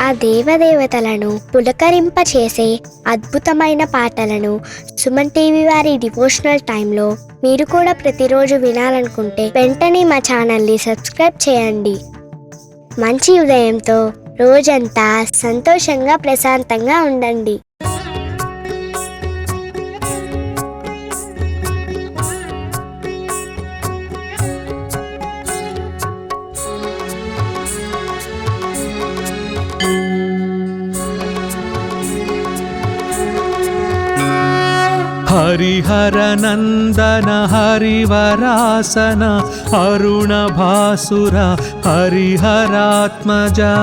ఆ దేవదేవతలను పులకరింపచేసే అద్భుతమైన పాటలను సుమన్ టీవీ వారి డివోషనల్ టైంలో మీరు కూడా ప్రతిరోజు వినాలనుకుంటే వెంటనే మా ఛానల్ని సబ్స్క్రైబ్ చేయండి. మంచి ఉదయంతో రోజంతా సంతోషంగా ప్రశాంతంగా ఉండండి. हरिहर नंदन हरिवरासन अरुण भासुर हरिहरात्मजा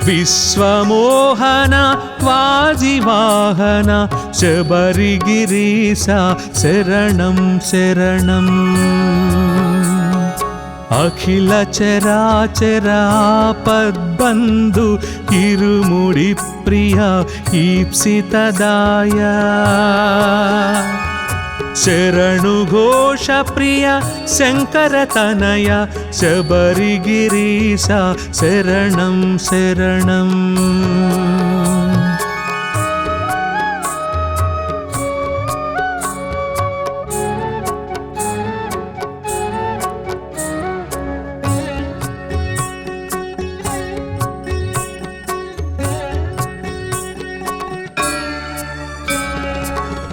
विश्वमोहन वाजिवाहन शबरिगिरीसा शरणं शरणम् अखिल चराचरापद्बन्धु इरुमुडि प्रिय ईप्सितदाय शरणु घोष प्रिय शंकर तनय शबरिगिरीसा शरणं शरणम्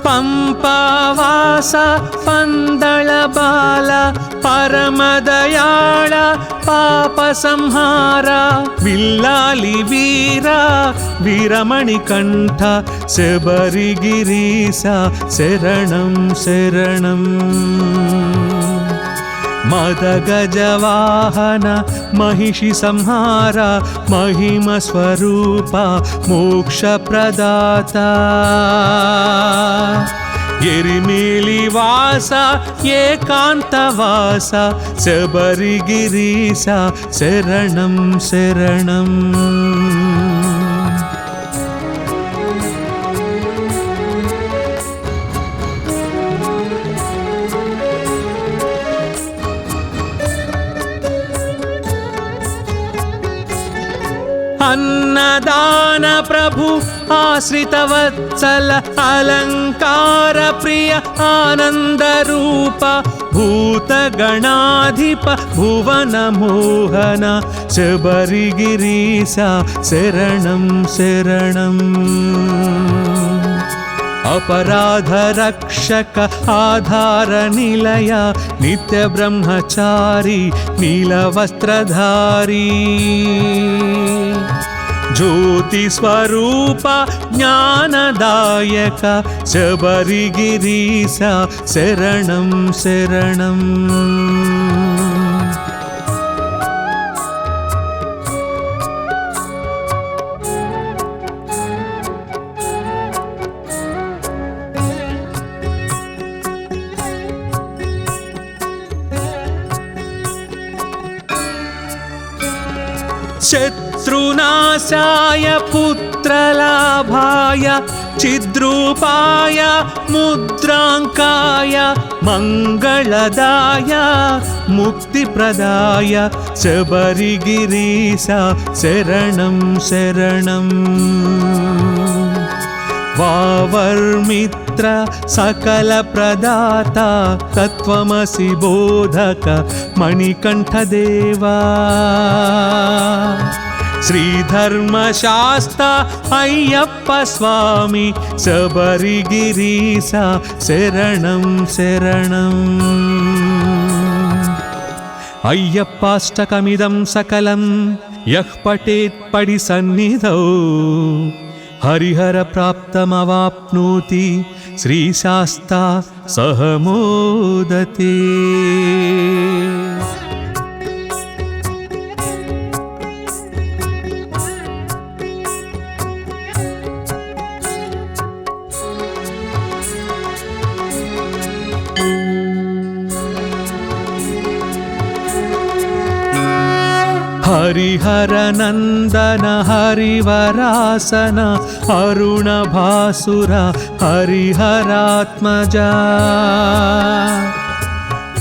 पंपावास पंदल बाल परमदयाळ पाप संहार विल्लाली वीरा वीरमणिकंठ शबरिगिरीसा शरणं शरणम् मदगजवाहन महिषि संहार महिम स्वरूप मोक्षप्रदाता एरिमेलिवास एकांतवास शबरिगिरीसा शरणं शरणम् अन्नदान प्रभु आश्रितवत्सल अलंकार प्रिय आनंद रूप भूतगणाधिप भुवन मोहन शबरिगिरीसा शरणं शरणम् अपराध रक्षक आधार निलय नित्य ब्रह्मचारी नीलवस्त्रधारी ज्योति स्वरूप ज्ञानदायक शबरिगिरीसा शरणं शरणम् शत्रुनाशाय पुत्रलाभाय चिद्रूपाय मुद्रांकाय मंगलदाय मुक्तिप्रदाय शबरिगिरीसा शरणं शरणम् वावर्मित्र सकल प्रदाता तत्वमसि बोधक मणिकंठदेवा श्रीधर्मशास्ता अय्यप्प स्वामी शबरिगिरीसा शरणं शरणम् अय्यप्पाष्टकमिदं सकलं यः पठेत् पडिसन्निधौ हरिहर प्राप्तमवाप्नोति श्रीशास्ता सह मोदते। हरिहर नंदन हरिवरासन अरुण भासुर हरिहरात्मजा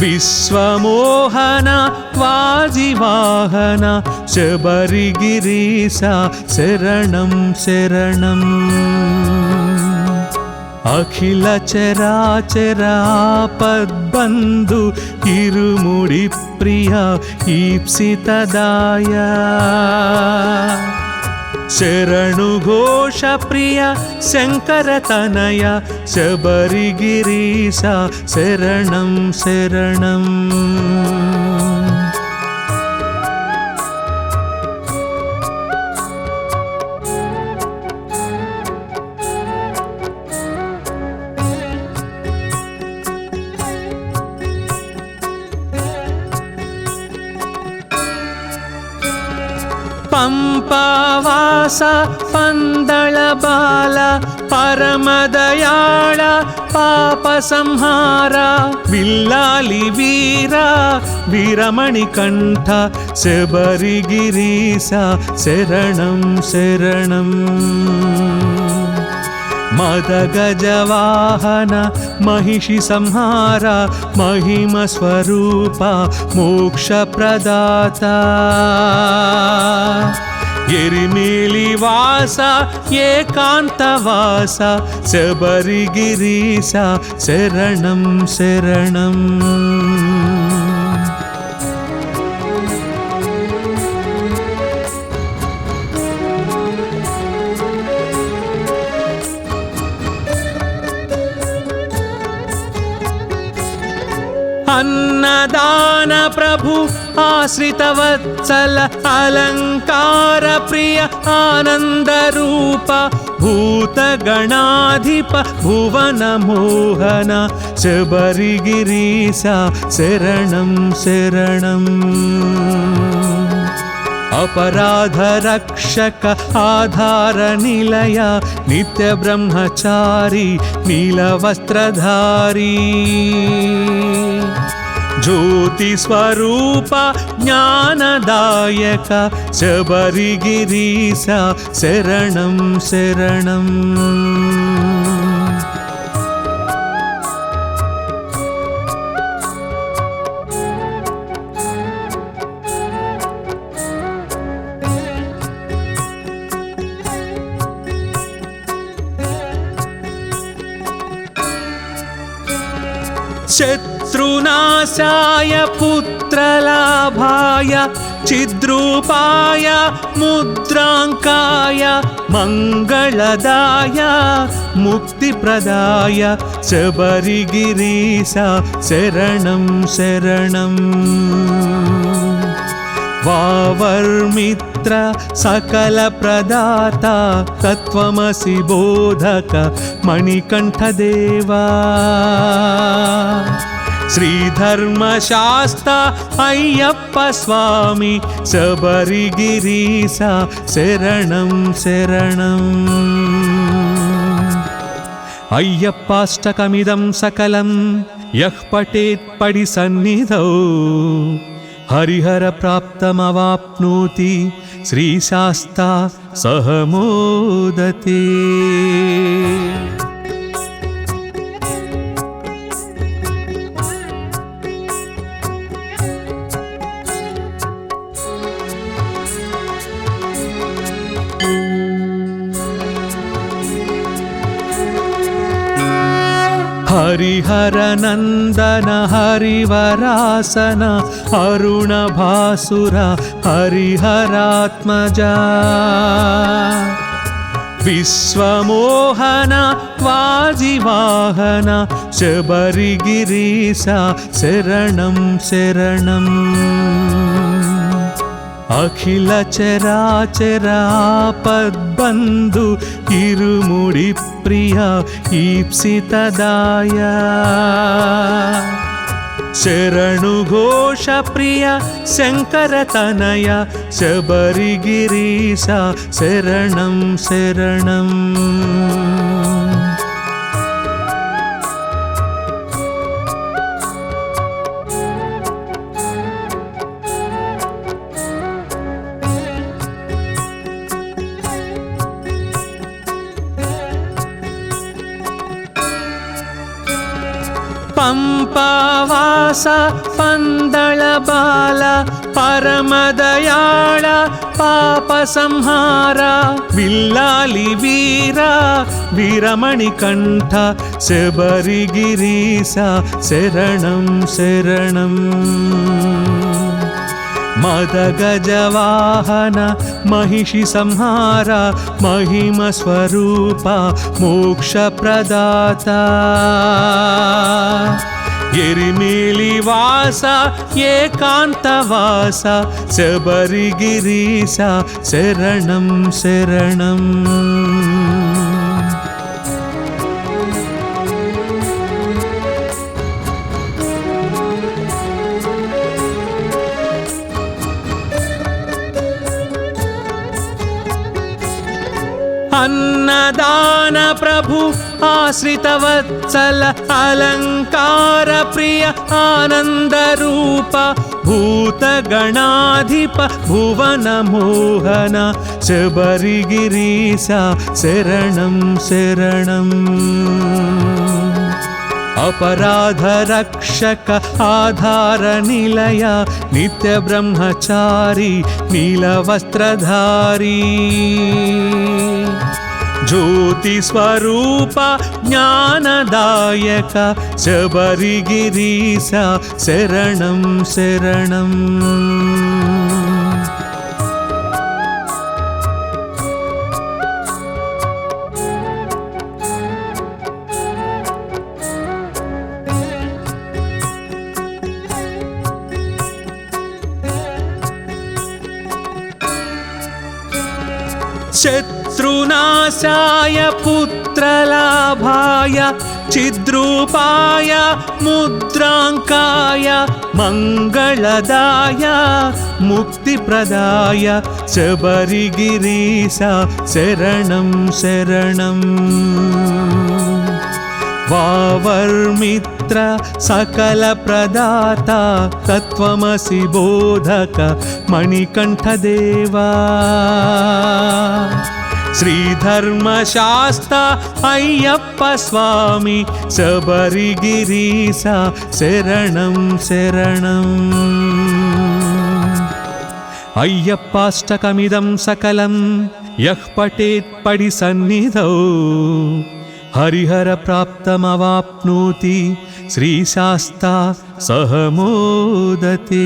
విశ్వమోహన వాజివాహన శబరిగిరీశ శరణం శరణం అఖిల చరాచరాపద్బంధు ఇరుముడి ప్రియ ఈప్సితదాయ శరణు ఘోష ప్రియ శంకర తనయ శబరిగిరీశ శరణం శరణం పంపవాస పందళ బాల పరమదయాళ పాప సంహార విల్లాలి వీర వీరమణి కంఠ శబరిగిరీశ శరణం శరణం మదగజవాహన మహిషి సంహార మహిమ స్వరూప మోక్ష ప్రదాత ఎరిమేలి వాస ఏకాంతవాస శబరిగిరీశ శరణం శరణం అన్నదాన ప్రభు ఆశ్రిత వత్సల అలంకార ప్రియ ఆనంద రూప భూత గణాధిప భువన మోహన శబరిగిరీశ శరణం శరణం अपराध रक्षक आधार निलय नित्य ब्रह्मचारी नीलवस्त्रधारी ज्योति स्वरूप ज्ञानदायक शबरिगिरीश शरणं शरणं शत्रुनाशाय पुत्रलाभाय चिद्रूपाय मुद्रांकाय मंगलदाय मुक्तिप्रदाय शबरिगिरीश शरणं शरणं वावर्मित्र सकल प्रदाता तत्वमसि बोधक मणिकंठ देवा श्रीधर्मशास्ता अय्यप्प स्वामी शबरिगिरीश शरणं शरणं अय्यप्पाष्टकमिदं सकलं यः पठेत् पडि सन्निधौ हरिहर प्राप्तमवाप्नोति श्रीशास्ता सह मोदते हरिहर नंदन हरिवरासन अरुण भासुर हरिहरात्मजा विश्वमोहन वाजिवाहन शबरिगिरीश शरणं शरणं अखिल चराचरापद्बन्धु इरुमुडि प्रिय ईप्सितदाय शरणु घोष प्रिय शंकर तनय शबरिगिरीश शरणं शरणं पंप పంపవాస పందళ బాల పరమదయాళ పాప సంహార విల్లాలి వీర వీరమణి కంఠ శబరిగిరీశ శరణం శరణం మదగజవాహన మహిషి సంహార మహిమ స్వరూప మోక్ష ప్రదాత ఎరిమేలి వాస ఏకాంతవాస శబరిగిరీశ శరణం శరణం అన్నదాన ప్రభు ఆశ్రిత వత్సల అలంకార ప్రియ ఆనంద రూప భూత గణాధిప భువన మోహన శబరిగిరీశ శరణం శరణం अपराध रक्षक आधार निलय नित्य ब्रह्मचारी नीलवस्त्रधारी ज्योति स्वरूप ज्ञानदायक शबरिगिरीश शरणं शरणं शत्रुनाशाय पुत्रलाभाय चिद्रूपाय मुद्रांकाय मंगलदाय मुक्तिप्रदाय शबरिगिरीश शरणं शरणं वावर्मित्र सकल प्रदाता तत्वमसि बोधक मणिकंठदेवा श्रीधर्मशास्ता अय्यप्प स्वामी शबरिगिरीश शरणं शरणं अय्यप्पाष्टकमिदं सकलं यः पठेत् पडिसन्निधौ हरिहर प्राप्तमवाप्नोति श्रीशास्ता सह मोदते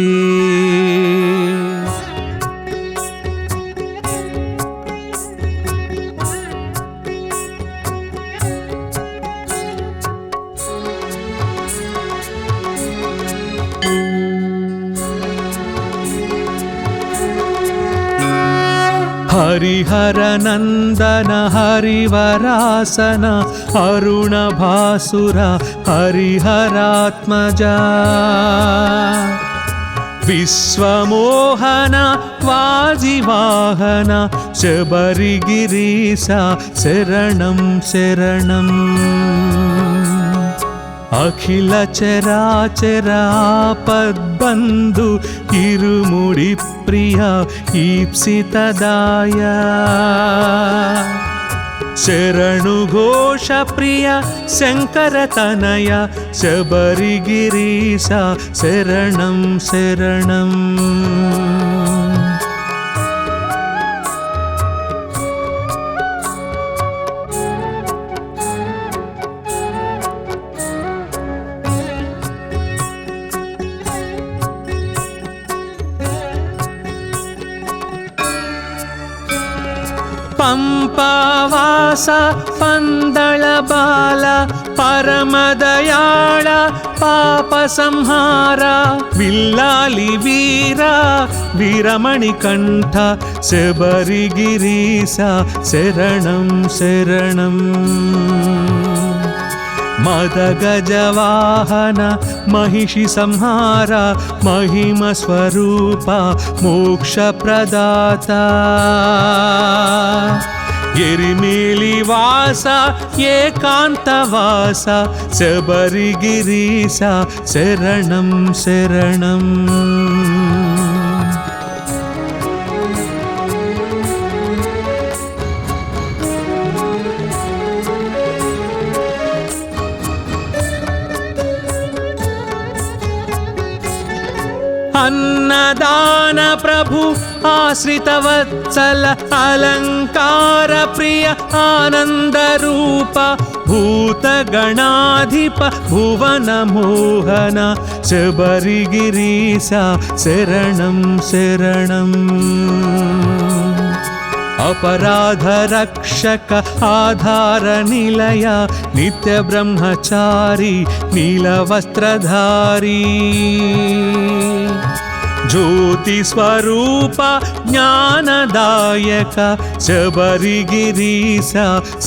हरिहर नंदन हरिवरासन अरुण भासुर हरिहरात्मजा विश्वमोहन वाजिवाहन शबरिगिरीश शरणं शरणं अखिल चराचर आपद्बंधु इरुमुडि प्रिय ईप्सितदाय शरणु घोष प्रिय शंकर तनय शबरिगिरीश शरणं शरणं पंपवास पंदळ बाल परमदयाळ पाप संहार विल्लाली वीर वीरमणि कंठ शबरिगिरीश शरणं शरणं मदगजवाहन महिषि संहार महिम स्वरूप मोक्ष प्रदाता एरिमेली वास एकांतवास शबरिगिरीश शरणं शरणं प्रभु आश्रितवत्सल अलङ्कार प्रिय आनन्दरूप भूतगणाधिप भुवनमोहन शबरिगिरीश शरणं शरणम् अपराध रक्षक आधार निलय नित्य ब्रह्मचारी नीलवस्त्रधारी ज्योति स्वरूप ज्ञानदायक शबरिगिरीश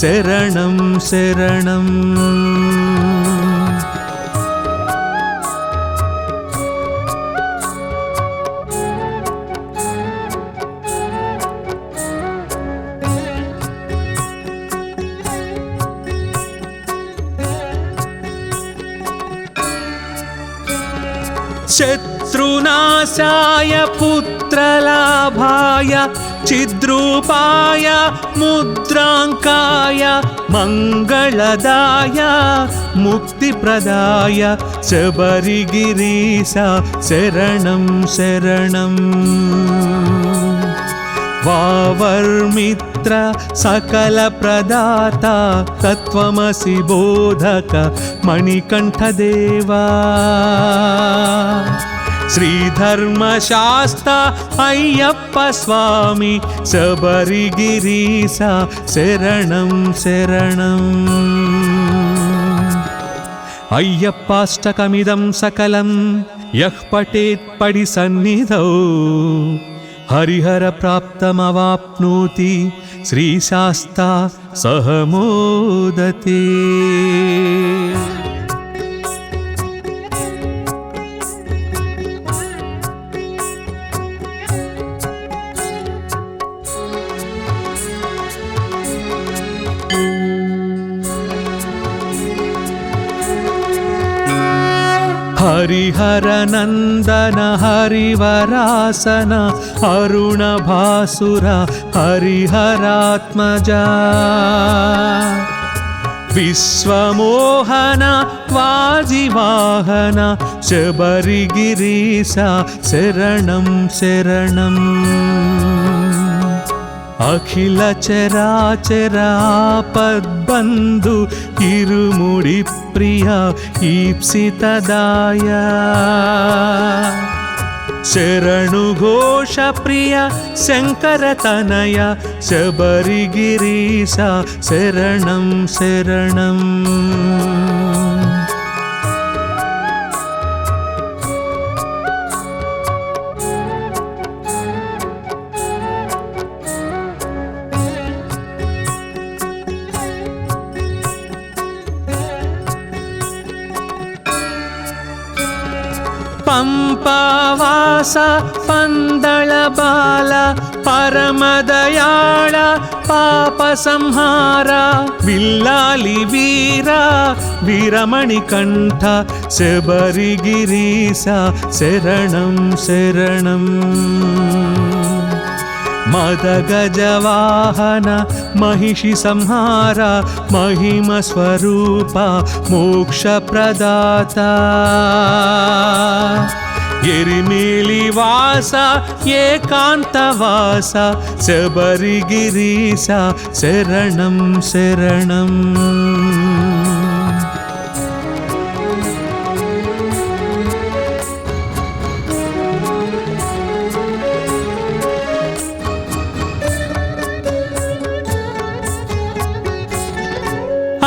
शरणं शरणम् शत्रुनाशाय पुत्रलाभाय चिद्रूपाय मुद्राङ्काय मङ्गलदाय मुक्तिप्रदाय शबरिगिरीश शरणं शरणम् वावर्मित्र सकल प्रदाता तत्त्वमसि बोधक मणिकण्ठदेवा श्रीधर्मशास्ता अय्यप्प स्वामी शबरिगिरीश शरणं शरणम् अय्यप्पाष्टकमिदं सकलं यः पठेत् पडिसन्निधौ हरिहर प्राप्तमवाप्नोति श्रीशास्ता सह मोदते हरिहर नंदन हरिवरासन अरुण भासुर हरिहरात्मजा विश्वमोहन वाजिवाहन शबरिगिरीश शरणं शरणम् अखिल चराचर आपद्बन्धु इरुमुडि प्रिय ईप्सितदाय शरणु घोष प्रिय शंकर तनय शबरिगिरीश शरणं शरणम् पंपावास पंदळ बाल परमदयाळ पाप संहार विल्लाली वीरा वीरमणिकण्ठ शबरिगिरीश शरणं शरणम् मदगजवाहन महिषि संहार महिम स्वरूप मोक्ष प्रदाता एरिमेली वास एकांतवास शबरिगिरीश शरणं शरणम्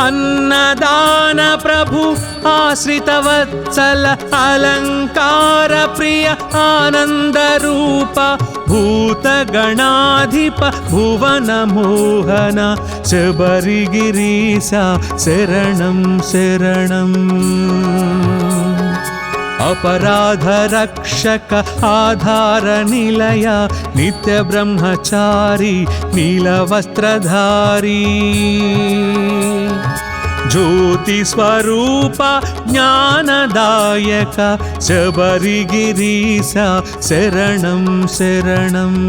अन्नदान प्रभु आश्रितवत्सल अलङ्कार प्रिय आनन्दरूप भूतगणाधिप भुवनमोहन शबरिगिरीश शरणं शरणम् अपराध रक्षक आधार निलय नित्य ब्रह्मचारी नीलवस्त्रधारी ज्योति स्वरूप ज्ञानदायक शबरिगिरीश शरणं शरणम्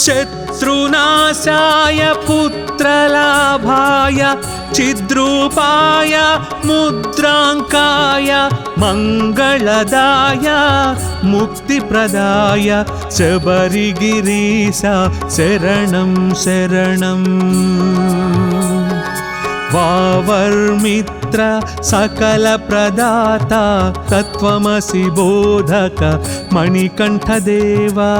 शत्रुनाशाय पुत्रलाभाय चिद्रूपाय मुद्राङ्काय मङ्गलदाय मुक्तिप्रदाय शबरिगिरीसा शरणं शरणम् वावर्मित्र सकलप्रदाता तत्त्वमसि बोधक मणिकण्ठदेवा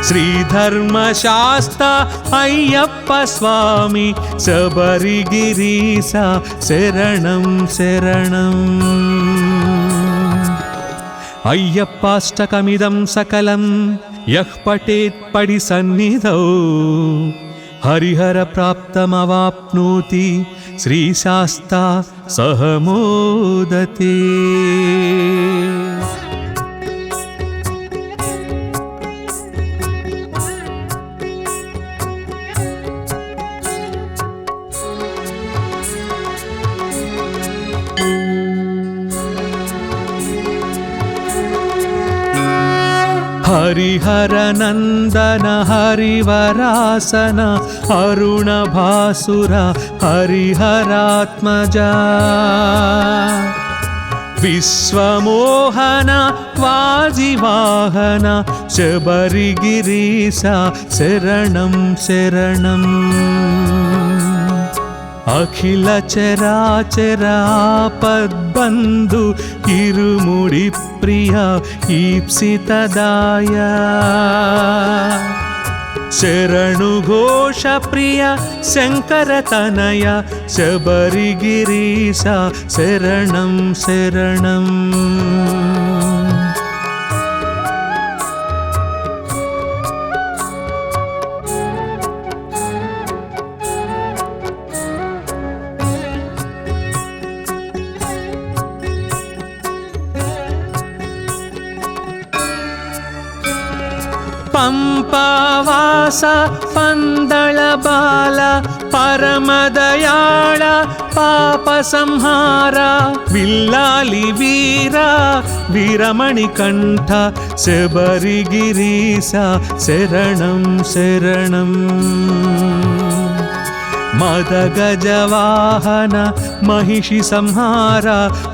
श्रीधर्मशास्ता अय्यप्प स्वामी शबरिगिरीसा शरणं शरणम् अय्यप्पाष्टकमिदं सकलं यः पठेत् पडिसन्निधौ हरिहर प्राप्तमवाप्नोति श्रीशास्ता सह मोदते। हरिहर नंदन हरिवरासन अरुण भासुर हरिहरात्मजा विश्वमोहन वाजिवाहन शबरिगिरीसा शरणं शरणम् अखिल चराचर आपद्बन्धु इरुमुडि प्रिय ईप्सितदाय शरणु घोष प्रिय शङ्करतनय शबरिगिरीसा शरणं शरणम् पंपावास पंदळबाल परमदयाळ पापसंहार विल्लाली वीर वीरमणिकण्ठ शबरिगिरीसा शरणं शरणम् मदगजवाहन महिषि संहार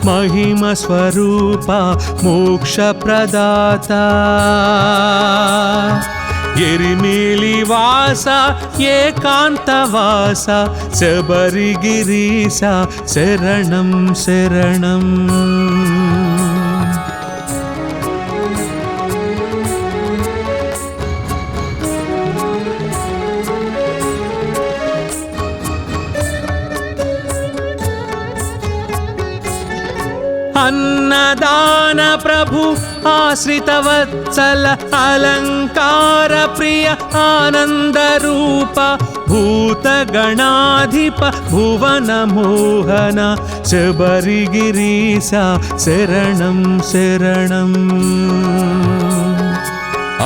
महिमस्वरूप मोक्षप्रदाता एरिमेलिवास एकान्तवास शबरिगिरीसा शरणं शरणम् अन्नदान प्रभु आश्रितवत्सल अलंकार प्रिय आनंद रूप भूतगणाधिप भुवन मोहन शबरिगिरीसा शरणं शरणम्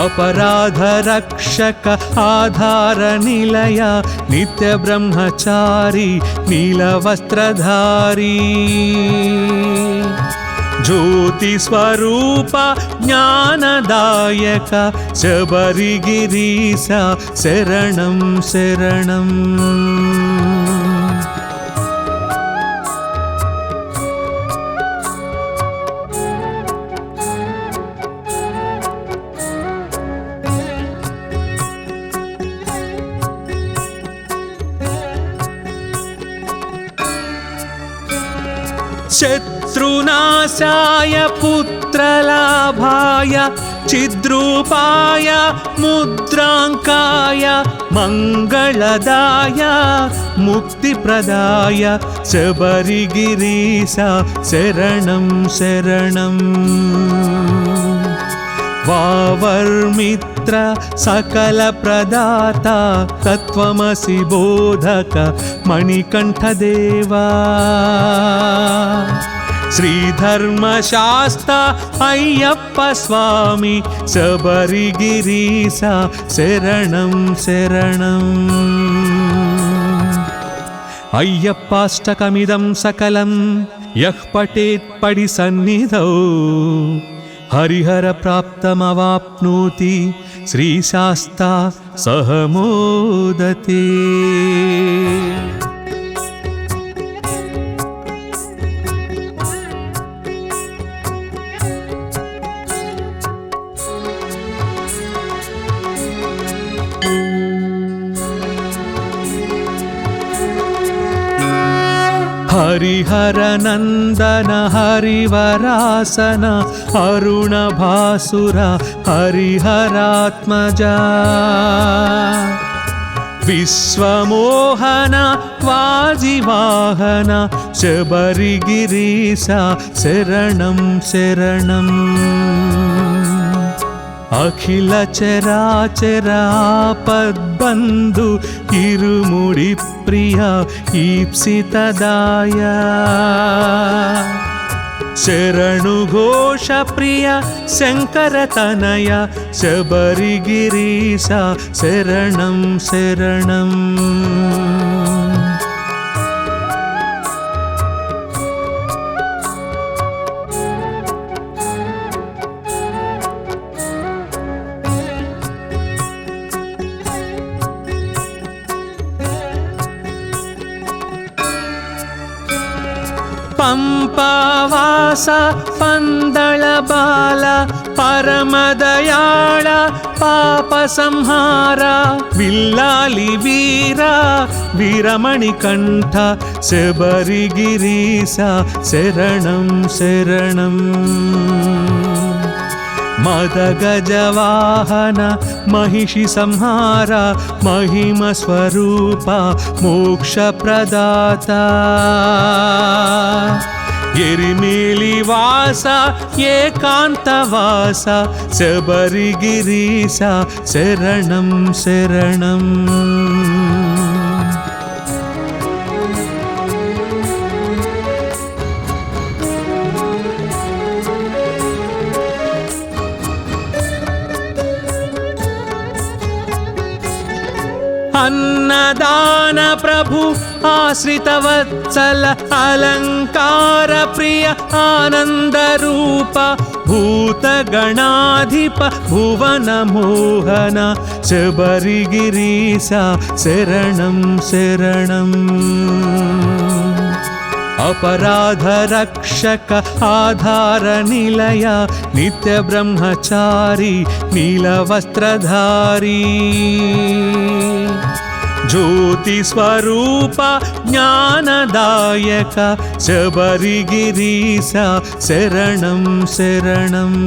अपराध रक्षक आधार निलय नित्य ब्रह्मचारी नीलवस्त्रधारी ज्योति स्वरूप ज्ञानदायक शबरिगिरीसा शरणं शरणम् शत्रुनाशाय पुत्रलाभाय चिद्रूपाय मुद्राङ्काय मङ्गलदाय मुक्तिप्रदाय शबरिगिरीसा शरणं शरणम् वावर्मित्र सकलप्रदाता तत्त्वमसि बोधक मणिकण्ठदेवा श्रीधर्मशास्ता अय्यप्प स्वामी शबरिगिरीसा शरणं शरणम् अय्यप्पाष्टकमिदं सकलं यः पठेत् पडिसन्निधौ हरिहर प्राप्तमवाप्नोति श्रीशास्ता सह मोदते। हरिहर नंदन हरिवरासन अरुण भासुर हरिहरात्मजा विश्वमोहन वाजिवाहन शबरिगिरीसा शरणं शरणम्। अखिल चराचर आपद्बन्धु इरुमुडि प्रिय ईप्सितदाया शरणु घोष प्रिय शंकर तनया शबरिगिरीसा शरणं शरणम्। पंपावास पंदळ बाल परमदयाळ पाप संहार विल्लाली वीरा वीरमणिकंठ शबरिगिरीसा शरणं शरणम्। मदगजवाहन महिषि संहार महिम स्वरूप मोक्षप्रदाता एरिमेलिवास एकांतवास शबरिगिरीसा शरणं शरणम्। अन्नदान प्रभु आश्रित वत्सल अलंकार प्रिय आनंद रूप भूत गणाधिप भुवन मोहन शबरिगिरीसा शरणं शरणम्। अपराध रक्षक आधार निलय नित्य ब्रह्मचारी नीलवस्त्रधारी ज्योति स्वरूप ज्ञानदायक शबरिगिरीसा शरणं शरणम्।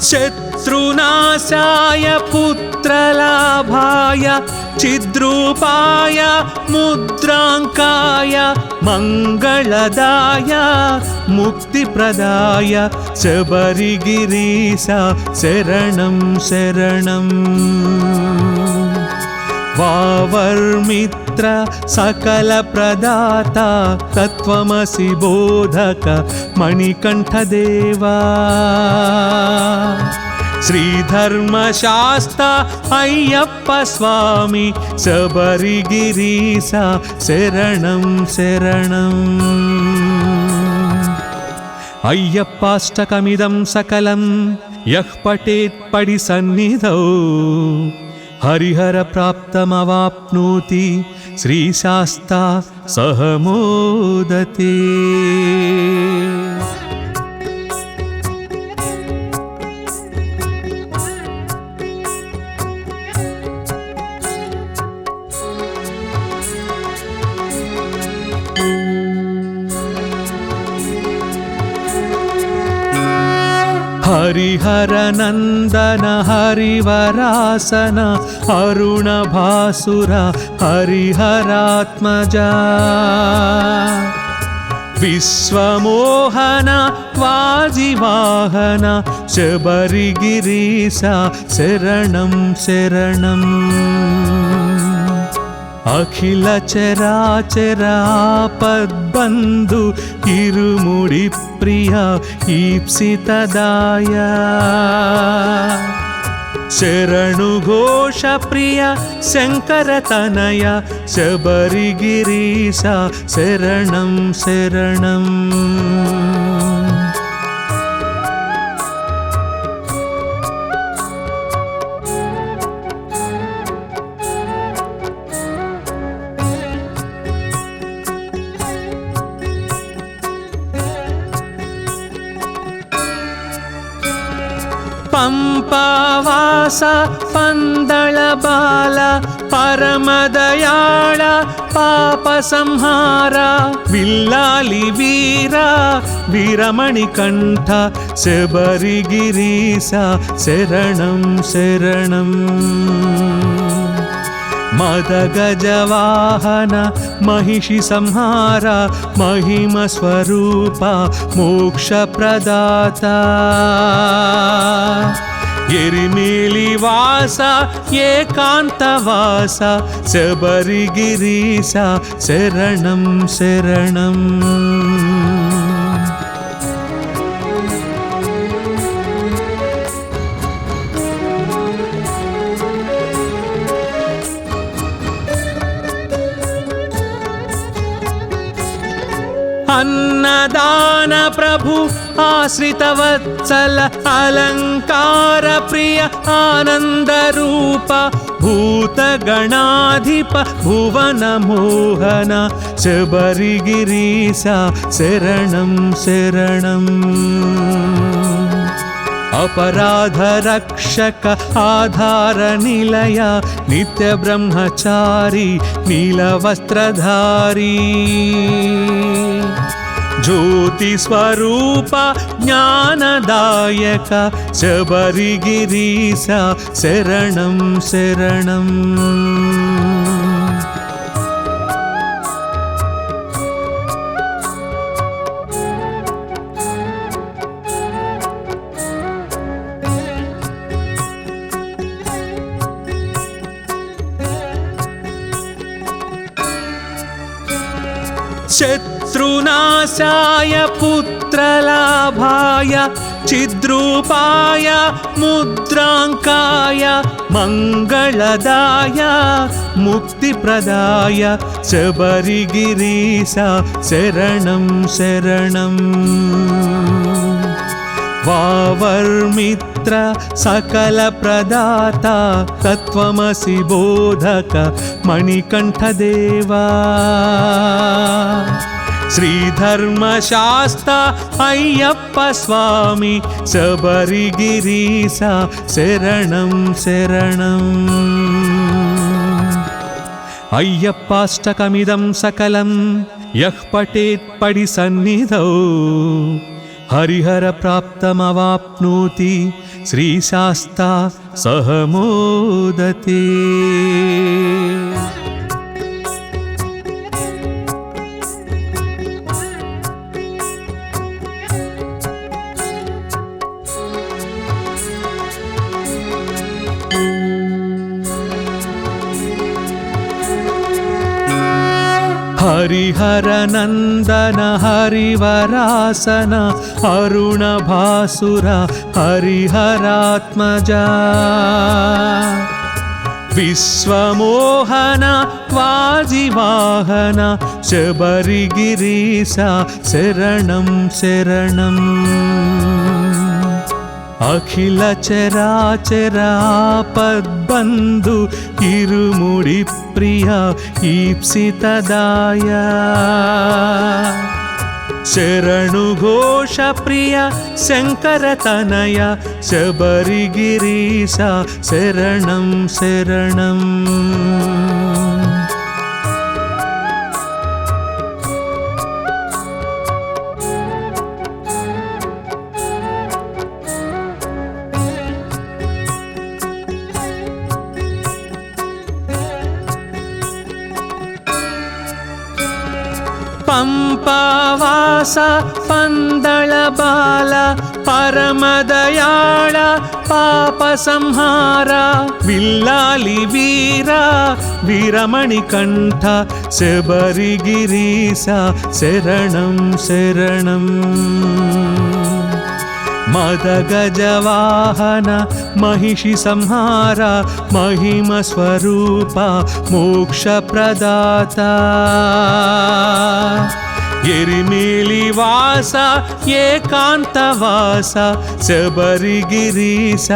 शत्रुनाशाय पुत्रलाभाय चिद्रूपाय मुद्रांकाय मंगलदाय मुक्तिप्रदाय शबरिगिरीसा शरणं शरणम्। वावर्मित्र सकल प्रदाता तत्त्वमसि बोधक मणिकंठदेवा श्रीधर्मशास्ता अय्यप्प स्वामी शबरिगिरीसा शरणं शरणम्। अय्यप्पाष्टकमिदं सकलं यः पठेत् पडिसन्निधौ हरिहर प्राप्तमवाप्नोति श्रीशास्ता सह मोदते। हरिहर नंदन हरिवरासन अरुण भासुर हरिहरात्मजा विश्वमोहन वाजिवाहन शबरिगिरीसा शरणं शरणम्। అఖిల చరాచరాపద్బంధు ఇరుముడి ప్రియ ఈప్సితదాయ శరణు ఘోష ప్రియ శంకర తనయ శబరిగిరీశ శరణం శరణం. పంపావాస పందళ బాల పరమదయాళ పాప సంహార విల్లాలి వీర వీరమణి కంఠ శబరిగిరీశ శరణం శరణం. మదగజవాహన మహిషి సంహార మహిమ స్వరూప మోక్ష ప్రదాత ఎరిమేలి వాస ఏకాంతవాస శబరిగిరీశ శరణం శరణం. అన్నదాన ప్రభు ఆశ్రిత వత్సల అలంకార ప్రియ ఆనంద రూప భూత గణాధిప భువన మోహన శబరిగిరీశ శరణం శరణం. अपराध रक्षक आधार निलय नित्य ब्रह्मचारी नीलवस्त्रधारी ज्योति स्वरूप ज्ञानदायक शबरिगिरीश शरणं शरणं. शत्रुनाशाय पुत्रलाभाय चिद्रूपाय मुद्रांकाय मंगलदाय मुक्तिप्रदाय शबरिगिरीश शरणं शरणं. वावर्मित्र सकल प्रदाता तत्वमसि बोधक मणिकंठ देवा श्रीधर्मशास्ता अय्यप्प स्वामी शबरिगिरीश शरणं शरणं. अय्यप्पाष्टकमिदं सकलं यः पठेत् पडिसन्निधौ हरिहर प्राप्तमवाप्नोति श्रीशास्ता सह मोदते. हरिहर नंदन हरिवरासन अरुण भासुर हरिहरात्मजा विश्वमोहन वाजिवाहन शबरिगिरीश शरणं शरणं. अखिल चराचरापद्बन्धु इरुमुडि प्रिय ईप्सितदाय शरणु घोष प्रिय शंकर तनय शबरिगिरीश शरणं शरणं. పంపవాస పందళ బాల పరమదయాళ పాప సంహార విల్లాలి వీర వీరమణి కంఠ శబరిగిరీశ శరణం శరణం మదగజవాహన మహిషి సంహార మహిమ స్వరూప మోక్ష ప్రదాత ఎరిమేలి వాస ఏకాంతవాస శబరిగిరీశ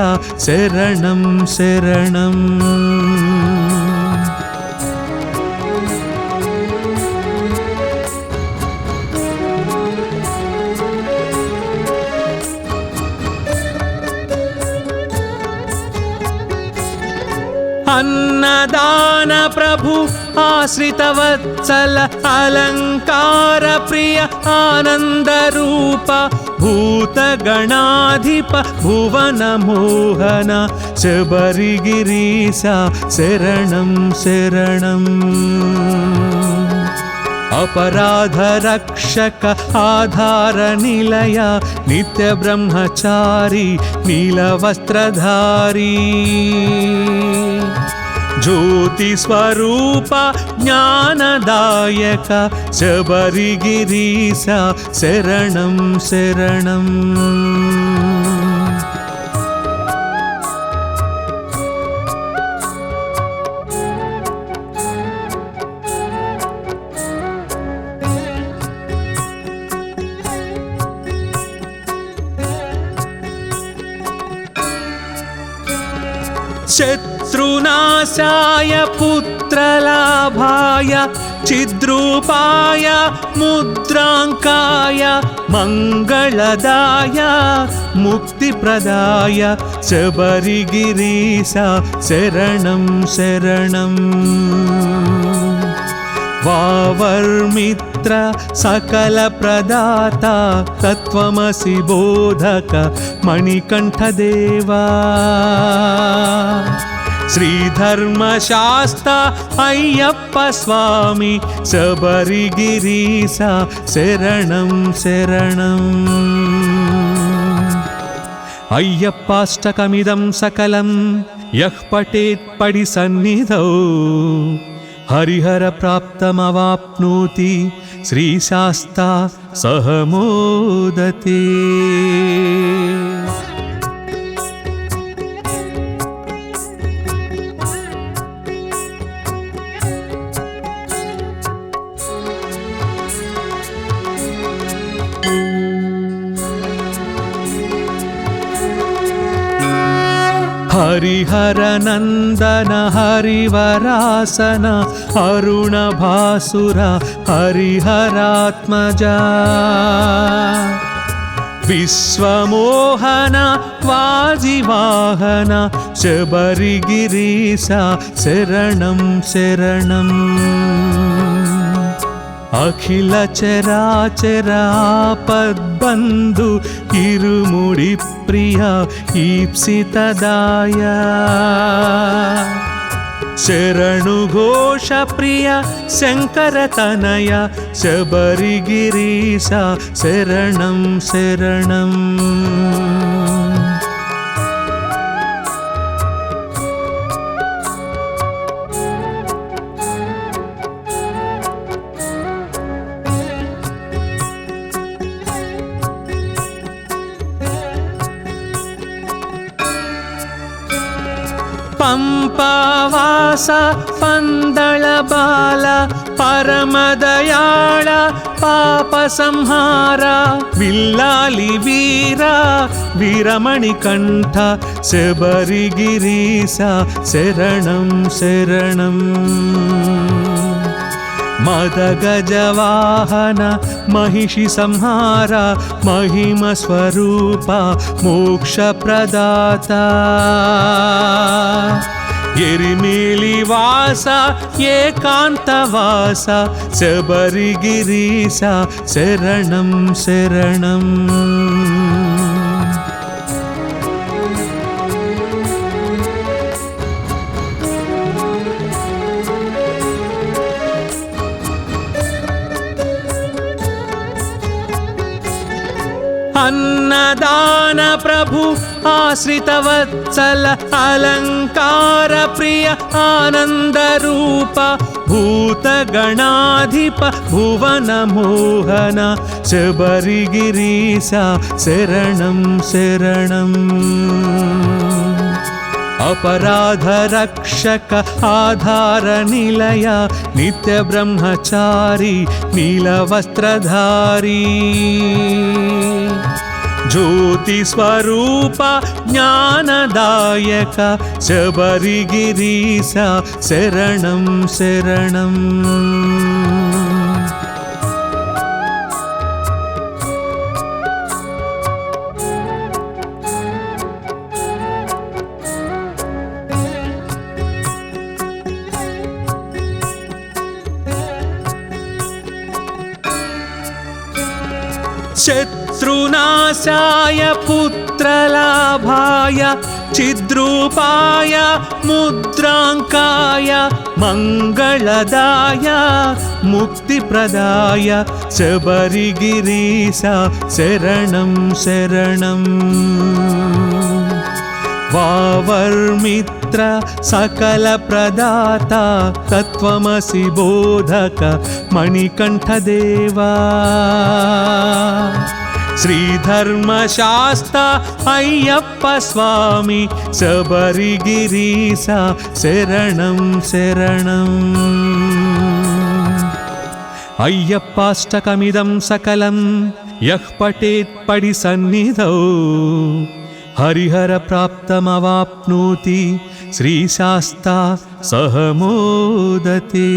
శరణం శరణం అన్నదాన ప్రభు ఆశ్రిత వత్సల అలంకార ప్రియ ఆనంద రూప భూత గణాధిప భువన మోహన శబరిగిరీశ శరణం శరణం अपराध रक्षक आधार निलय नित्य ब्रह्मचारी नीलवस्त्रधारी ज्योति स्वरूप ज्ञानदायक शबरिगिरीश शरणं शरणं शत्रुनाशाय पुत्रलाभाय चिद्रूपाय मुद्रांकाय मंगलदाय मुक्तिप्रदाय शबरिगिरीश शरणं शरणं वावर्मित्र सकल प्रदाता तत्वमसि बोधक मणिकंठदेवा श्रीधर्मशास्ता अय्यप्प स्वामी शबरिगिरीश शरणं शरणं अय्यप्पाष्टकमिदं सकलं यः पठेत् पडिसन्निधौ हरिहर प्राप्तमवाप्नोति श्रीशास्ता सह मोदते हरिहर नंदन हरिवरासन अरुण भासुर हरिहरात्मजा विश्वमोहन वाजिवाहन शबरिगिरीश शरणं शरणं अखिल चराचर आपद्बंधु इरुमुडि प्रिय ईप्सितदाय शरणु घोष प्रिय शंकर तनय शबरिगिरीश शरणं शरणं पंपवास पंदळ बाल परमदयाळ पाप संहार विल्लाली वीर वीरमणि कंठ शबरिगिरीश शरणं शरणं मदगजवाहन महिषि संहार महिम स्वरूप मोक्ष प्रदाता एरिमेली वास एकांतवास शबरिगिरीश शरणं शरणं अन्नदान प्रभु आश्रितवत्सल अलङ्कार प्रिय आनन्दरूप भूतगणाधिप भुवनमोहन शबरिगिरीसा शरणं शरणम् अपराध रक्षक आधार निलय नित्य ब्रह्मचारी नीलवस्त्रधारी ज्योति स्वरूप ज्ञानदायक शबरिगिरीसा शरणं शरणम् शत्रुनाशाय पुत्रलाभाय चिद्रूपाय मुद्राङ्काय मङ्गलदाय मुक्तिप्रदाय शबरिगिरीसा शरणं शरणम् वावर्मित्र सकल प्रदाता तत्त्वमसि बोधक मणिकण्ठदेवा श्रीधर्मशास्ता अय्यप्प स्वामी शबरिगिरीसा शरणं शरणम् अय्यप्पाष्टकमिदं सकलं यः पठेत् पडिसन्निधौ हरिहर प्राप्तमवाप्नोति श्रीशास्ता सह मोदते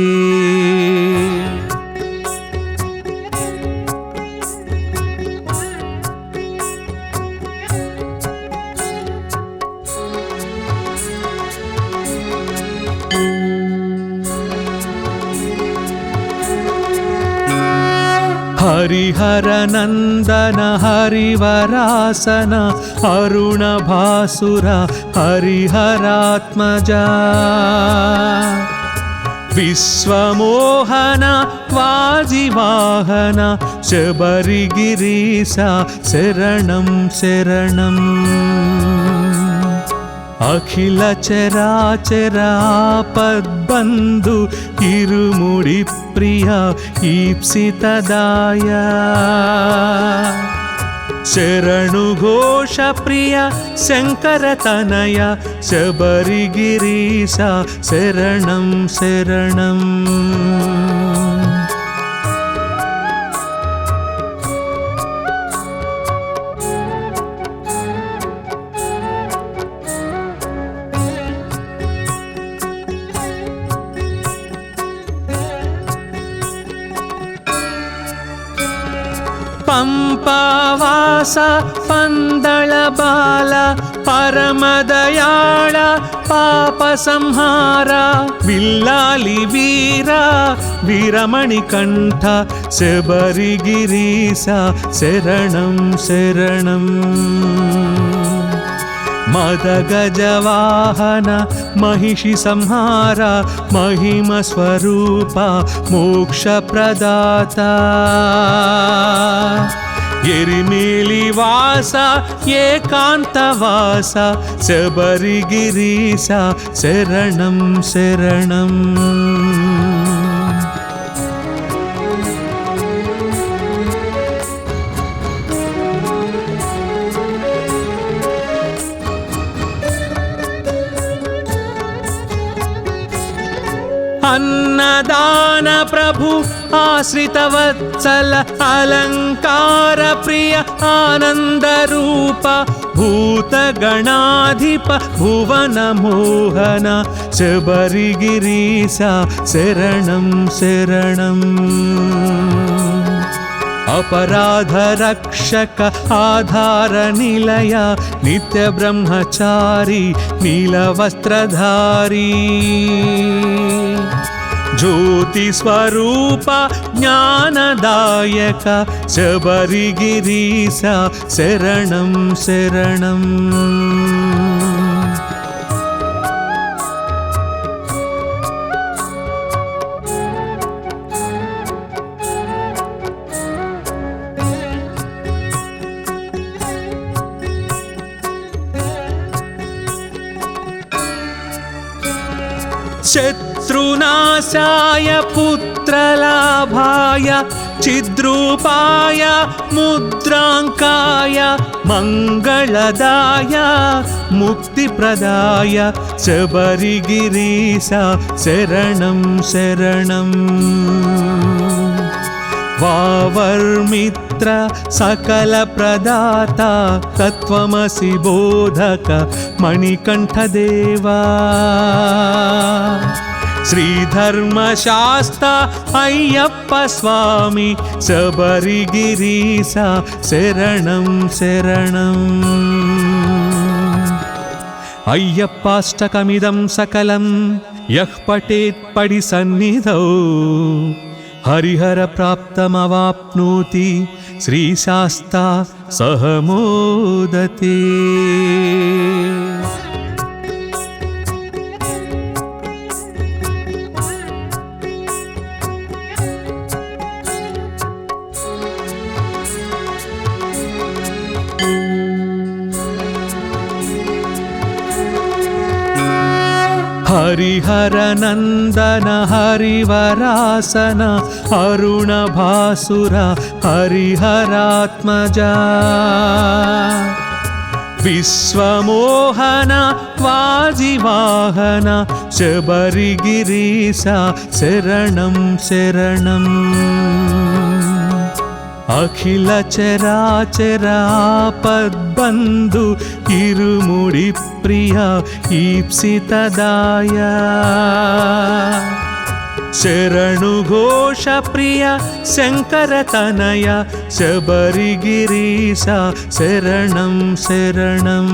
हरिहर नंदन हरिवरासन अरुण भासुर हरिहरात्मजा विश्वमोहन वाजिवाहन शबरिगिरीसा शरणं शरणम् अखिल चराचर आपद्बन्धु इरुमुडि प्रिय ईप्सितदाय शरणु घोष प्रिय शंकर तनय शबरिगिरीसा शरणं शरणम् पंपावास पंदळ बाल परमदयाळ पाप संहार विल्लाली वीरा वीरमणिकण्ठ शबरिगिरीसा शरणं शरणम् मदगजवाहन महिषि संहार महिम स्वरूप मोक्षप्रदाता एरिमेलिवास एकान्तवास शबरिगिरीसा शरणं शरणम् अन्नदान प्रभु आश्रितवत्सल अलङ्कार प्रिय आनन्दरूप भूतगणाधिप भुवनमोहन शबरिगिरीसा शरणं शरणम् अपराध रक्षक आधार निलय नित्य ब्रह्मचारी नीलवस्त्रधारी ज्योति स्वरूप ज्ञानदायक शबरिगिरीसा शरणं शरणम् शत्रुनाशाय पुत्रलाभाय चिद्रूपाय मुद्राङ्काय मङ्गलदाय मुक्तिप्रदाय शबरिगिरीश शरणं शरणम् वावर्मित्र सकलप्रदाता तत्त्वमसि बोधक मणिकण्ठदेवा श्रीधर्मशास्ता अय्यप्प स्वामी शबरिगिरीश शरणं शरणम् अय्यप्पाष्टकमिदं सकलं यः पठेत् पडिसन्निधौ हरिहर प्राप्तमवाप्नोति श्रीशास्ता सह मोदते। हरिहर नंदन हरिवरासन अरुण भासुर हरिहरात्मजा विश्वमोहन वाजिवाहन शबरिगिरीश शरणं शरणम् अखिल चराचर आपद्बन्धु इरुमुडि प्रिय ईप्सितदाय शरणु घोष प्रिय शंकरतनय शबरिगिरीश शरणं शरणम्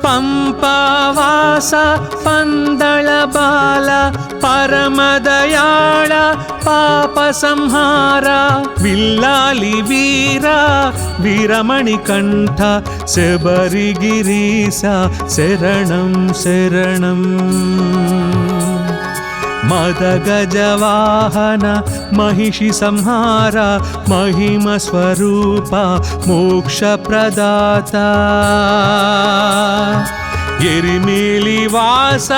पंपावास पंदळ बाल परमदयाळ पाप संहार विल्लाली वीरा वीरमणिकण्ठ शबरिगिरीश शरणं शरणम् मदगजवाहन महिषि संहार महिम स्वरूप मोक्षप्रदाता एरिमेलिवास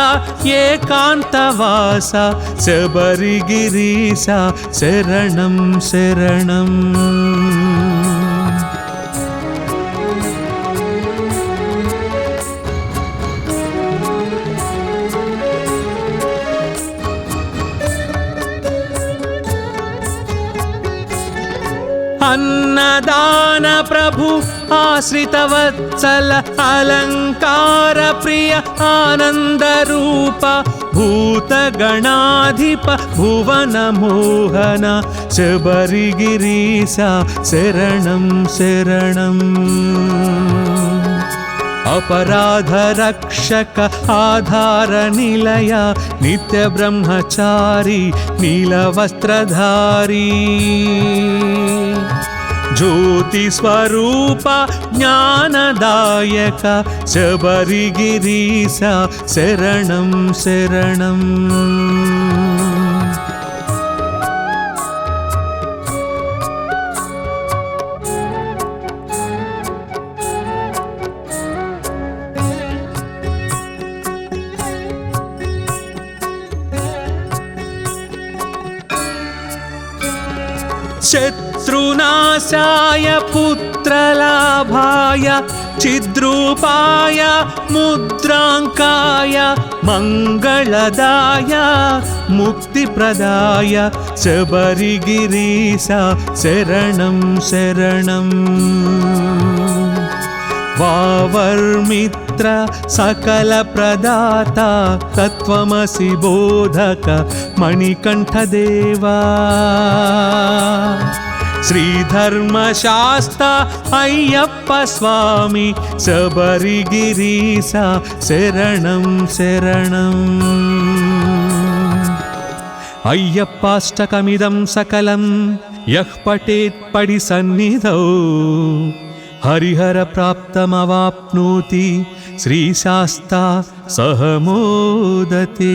एकान्तवास शबरिगिरीश शरणं शरणम् अन्नदान प्रभु आश्रित वत्सल अलंकार प्रिय आनंद रूप भूत गणाधिप भुवन मोहन शबरिगिरीश शरणं शरणम् अपराध रक्षक आधार निलय नित्य ब्रह्मचारी नीलवस्त्रधारी ज्योति स्वरूप ज्ञानदायक शबरिगिरीश शरणं शरणम् शत्रुनाशाय पुत्रलाभाय चिद्रूपाय मुद्राङ्काय मङ्गलदाय मुक्तिप्रदाय शबरिगिरीश शरणं शरणम् वावर्मित्र सकलप्रदाता तत्त्वमसि बोधक मणिकण्ठदेवा श्रीधर्मशास्ता अय्यप्प स्वामी शबरिगिरीश शरणं शरणम् अय्यप्पाष्टकमिदं सकलं यः पठेत् पडिसन्निधौ हरिहरप्राप्तमवाप्नोति श्रीशास्ता सह मोदते।